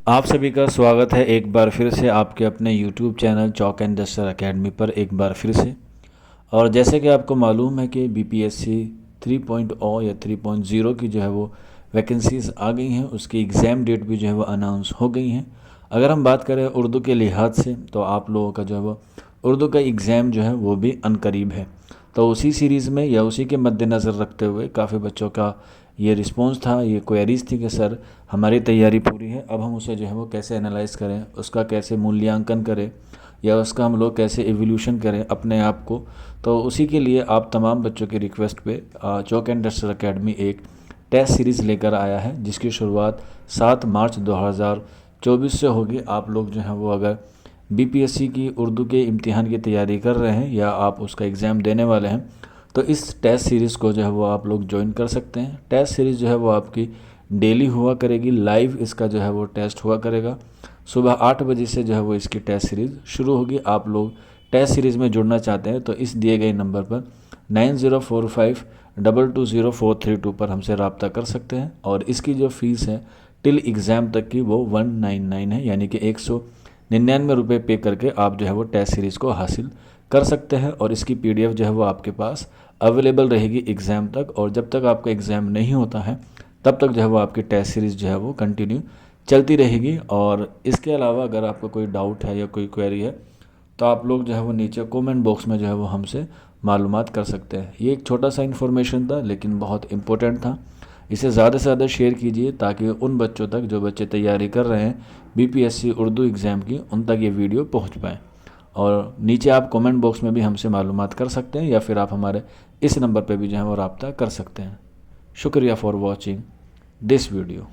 आप सभी का स्वागत है एक बार फिर से आपके अपने YouTube channel chalk and Juster academy पर एक बार फिर से। और जैसे कि आपको मालूम है कि BPSC 3.0 या 3.0 की जो है वो वैकेंसीज़ आ गई हैं, उसकी एग्ज़ाम डेट भी जो है वो अनाउंस हो गई हैं। अगर हम बात करें उर्दू के लिहाज से तो आप लोगों का जो है वो उर्दू का एग्ज़ाम जो है वो भी अनकरीब है। तो उसी सीरीज़ में या उसी के मद्देनज़र रखते हुए काफ़ी बच्चों का ये रिस्पॉन्स था, ये क्वेरीज़ थी कि सर हमारी तैयारी पूरी है, अब हम उसे जो है वो कैसे एनालाइज़ करें, उसका कैसे मूल्यांकन करें या उसका हम लोग कैसे एवोल्यूशन करें अपने आप को। तो उसी के लिए आप तमाम बच्चों की रिक्वेस्ट पे चॉक एंड डस्टर एकेडमी एक टेस्ट सीरीज़ लेकर आया है, जिसकी शुरुआत 7 मार्च 2024 से होगी। आप लोग जो हैं वो अगर BPSC की उर्दू के इम्तिहान की तैयारी कर रहे हैं या आप उसका एग्ज़ाम देने वाले हैं तो इस टेस्ट सीरीज़ को जो है वो आप लोग ज्वाइन कर सकते हैं। टेस्ट सीरीज़ जो है वो आपकी डेली हुआ करेगी, लाइव इसका जो है वो टेस्ट हुआ करेगा। सुबह 8 बजे से जो है वो इसकी टेस्ट सीरीज़ शुरू होगी। आप लोग टेस्ट सीरीज़ में जुड़ना चाहते हैं तो इस दिए गए नंबर पर 9045220432 पर हमसे रब्ता कर सकते हैं। और इसकी जो फ़ीस है टिल एग्ज़ाम तक की वो 199 है, यानी कि 199 रुपये पे करके आप जो है वो टेस्ट सीरीज़ को हासिल कर सकते हैं। और इसकी PDF जो है वो आपके पास अवेलेबल रहेगी एग्ज़ाम तक, और जब तक आपका एग्ज़ाम नहीं होता है तब तक जो है वो आपकी टेस्ट सीरीज़ जो है वो कंटिन्यू चलती रहेगी। और इसके अलावा अगर आपका कोई डाउट है या कोई क्वेरी है तो आप लोग जो है वो नीचे कमेंट बॉक्स में जो है वो हमसे मालूमात कर सकते हैं। ये एक छोटा सा इन्फॉर्मेशन था लेकिन बहुत इम्पोर्टेंट था। इसे ज़्यादा से ज़्यादा शेयर कीजिए ताकि उन बच्चों तक जो बच्चे तैयारी कर रहे हैं BPSC उर्दू एग्ज़ाम की, उन तक ये वीडियो पहुंच पाए। और नीचे आप कमेंट बॉक्स में भी हमसे मालूमात कर सकते हैं या फिर आप हमारे इस नंबर पर भी जो है वो रब्ता कर सकते हैं। शुक्रिया फॉर वॉचिंग दिस वीडियो।